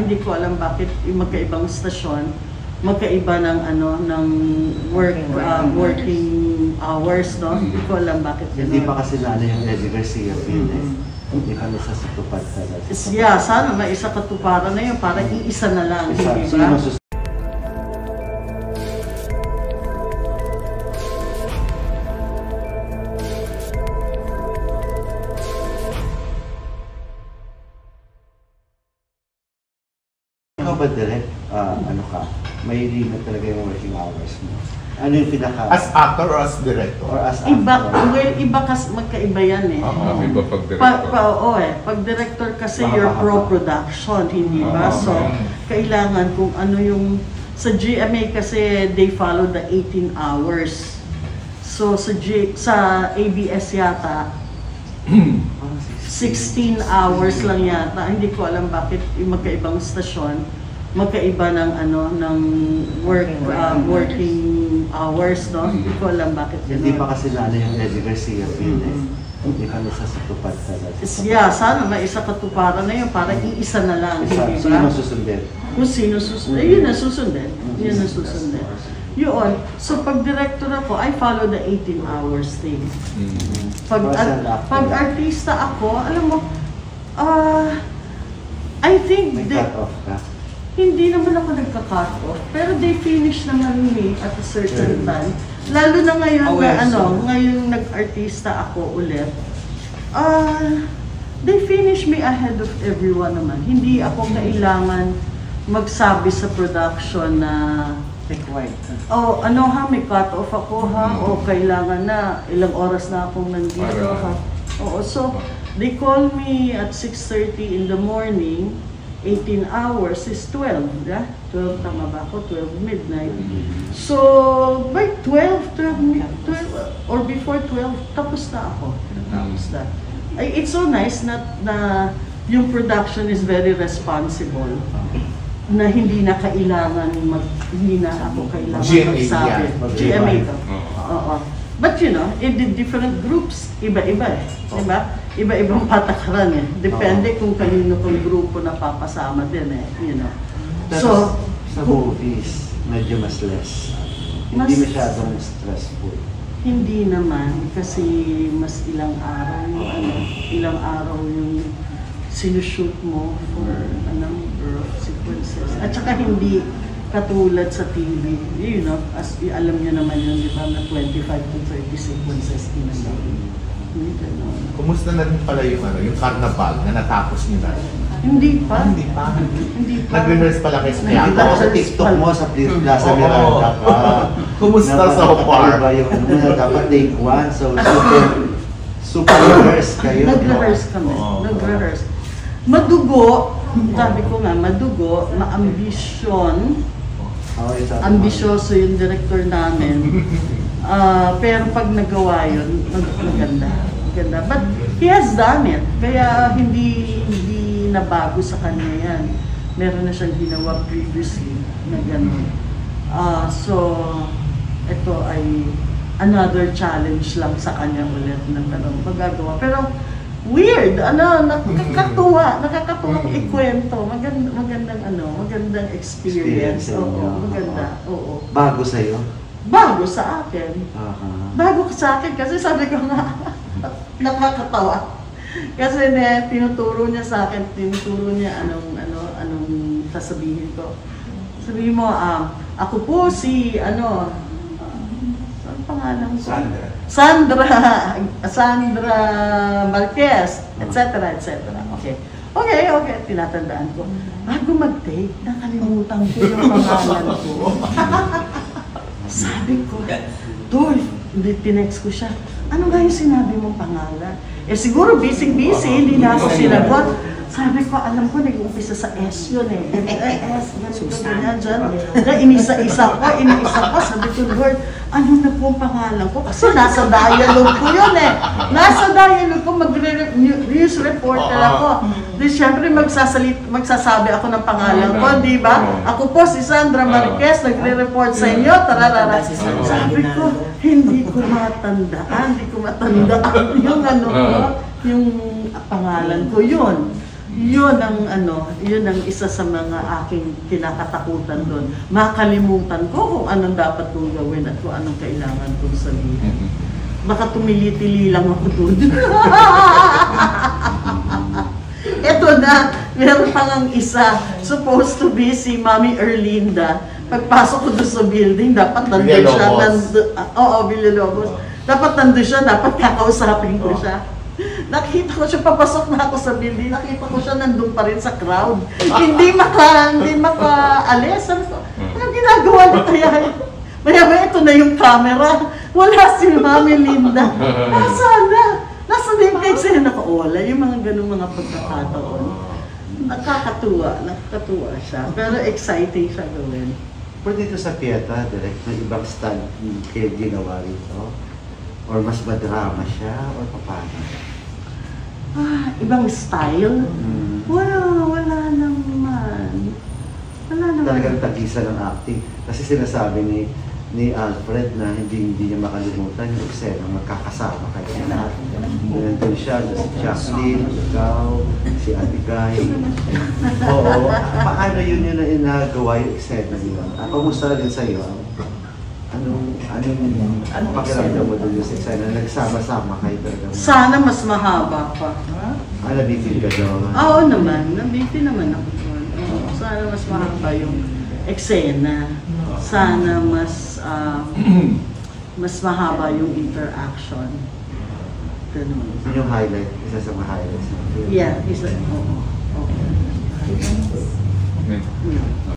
hindi ko alam bakit yung magkaibang stasyon, magkaiba ng ng working hours, no? Hindi ko alam bakit gano'n. Hindi pa kasi nala yung Eddie Garcia film eh. Hindi kami sa satupad talaga. Yeah, sana may isa katuparan na yun para iisa na lang, hindi ba? Ikaw ba direct, ano ka, may limit talaga yung working hours mo? Ano yung pinaka... As actor or as director? Or as actor? Iba kasi magkaiba yan eh. Iba pag director. Pag director kasi you're pro-production, hindi ba? So, kailangan kung ano yung... Sa GMA kasi they follow the 18 hours. So, sa ABS yata, 16 hours lang yata. Hindi ko alam bakit yung magkaibang stasyon, magkaiba ng ng working hours, no? Hindi ko alam bakit gano'n. Hindi pa kasi nala yung Eddie Garcia film eh. Hindi kami sa satupad talaga. Yeah, sana may isa katuparan na yun para iisa na lang, hindi ba? Sino susundin? Kung sino susundin, yun na susundin. Yun na susundin. Yun. So, pag director ako, I follow the 18 hours thing. Pag artista ako, alam mo, I think may cut-off ka? Hindi naman ako nagka-cut off, pero they finish naman me at a certain time. Lalo na ngayon ngayong nag-artista ako ulit, they finish me ahead of everyone naman. Hindi ako kailangan magsabi sa production na may cut off ako o kailangan na ilang oras na akong nandito ha. So they call me at 6:30 in the morning. 18 hours is 12, yeah? 12, tama ba ako? 12 midnight. So, by 12 or before 12, tapos na ako. Tapos na. It's so nice na yung production is very responsible. Na hindi na kailangan hindi na ako kailangan magsabi. GMA to. But you know, in the different groups, iba-iba eh. Diba? Iba-ibang patakaran eh. Depende kung kanino kung grupo na papasama din eh. You know. So, sa movies, medyo mas less. Hindi masyadong stressful. Hindi naman. Kasi mas ilang araw yung sinushoot mo for a number of sequences. At saka hindi katulad sa TV, you know, as alam nyo naman yun, di ba, na 25 to 30 sequences in a day. Kumusta na rin pala yung carnival na natapos nyo na? Hindi pa. Nag-rehearse pala kayo sa teatro. Nakita ko sa TikTok mo, sa Plaza Miranda ka. Kumusta sa Hopar? Dapat take one, so super rehearse kayo. Nag-rehearse kami. Nag-rehearse. Madugo, sabi ko nga, madugo, ma-ambisyon. Ambisyoso yung director namin. Pero pag nagawa yun, maganda. But he has done it. Kaya hindi nabago sa kanya yan. Meron na siyang ginawa previously na gano'n. So, ito ay another challenge lang sa kanya ulit na tanong magagawa. Pero weird, nakakatuwang ikwento. Magandang experience. Maganda. Oo. Bago sa'yo? Bago sa akin. Bago sa akin kasi sabi ko nga, nakakatawa. Kasi tinuturo niya sa akin, anong sasabihin ko. Sabihin mo, ako po si, saan pangalan ko? Sandra Marquez, etc. Okay, tinatandaan ko. Bago mag-take, nakalimutan ko yung pangalan ko. Sabi ko, Dolph, tinext ko siya, ano nga yung sinabi mong pangalan? Siguro busy, hindi na ako sinagot. Sabi ko, alam ko, nag-umpisa sa S yun eh. S, ganyan dyan. Inisa-isa ko. Sabi ko, Lord, ano na po ang pangalan ko? Kasi nasa dialogue ko yun eh. Nasa dialogue ko, mag-news reporter ako. Di syempre, magsasabi ako ng pangalan ko, di ba? Ako po si Sandra Marquez, nagre-report sa inyo. Tararara. Sabi ko, hindi ko matandaan yung yung pangalan ko yun. Yun ang yun ang isa sa mga aking kinakatakutan doon. Makalimutan ko kung anong dapat kong gawin at kung anong kailangan kong sabihin. Baka tumili-tili lang ako doon. Eto na, meron pang ang isa. Supposed to be si Mami Erlinda. Pagpasok ko doon sa building, dapat nandun siya. Oo, Villalobos. Dapat nandun siya, dapat kakausapin ko siya. Nakita ko siya, papasok na ako sa building, nakita ko siya nandun pa rin sa crowd. Hindi makaalis. Sabi ko, anong ginagawa niya kaya? Maya-maya ito na yung camera. Wala si Mami Linda. Nasa na yung eksena ko. Wala yung mga ganung mga pagkakataon. Nakakatuwa siya. Pero exciting siya gawin. Pero dito sa Pieta, direct na ibang stand kayo ginawa rito? Or mas madrama siya? Or paano? Ibang style? Wala naman. Talagang tagisa ng acting. Kasi sinasabi ni Alfred na hindi niya makalimutan yung eksena magkakasama kayo lahat. Nandun siya, si Jacqueline, ikaw, si Ate Guy. Oo. Paano yun yung inagawa yung eksena nila? Kumusta rin sa'yo? Anong pakiramdam mo doon yung eksena? Nagsama-sama kayo talaga? Sana mas mahaba pa. Nabitin ka doon? Oo naman. Nabitin naman ako doon. Sana mas mahaba yung eksena. Sana mas mahaba yung interaction. Ganun. Yun yung highlight, isa sa mga highlights ng film. Yeah, isa. Oo. Okay.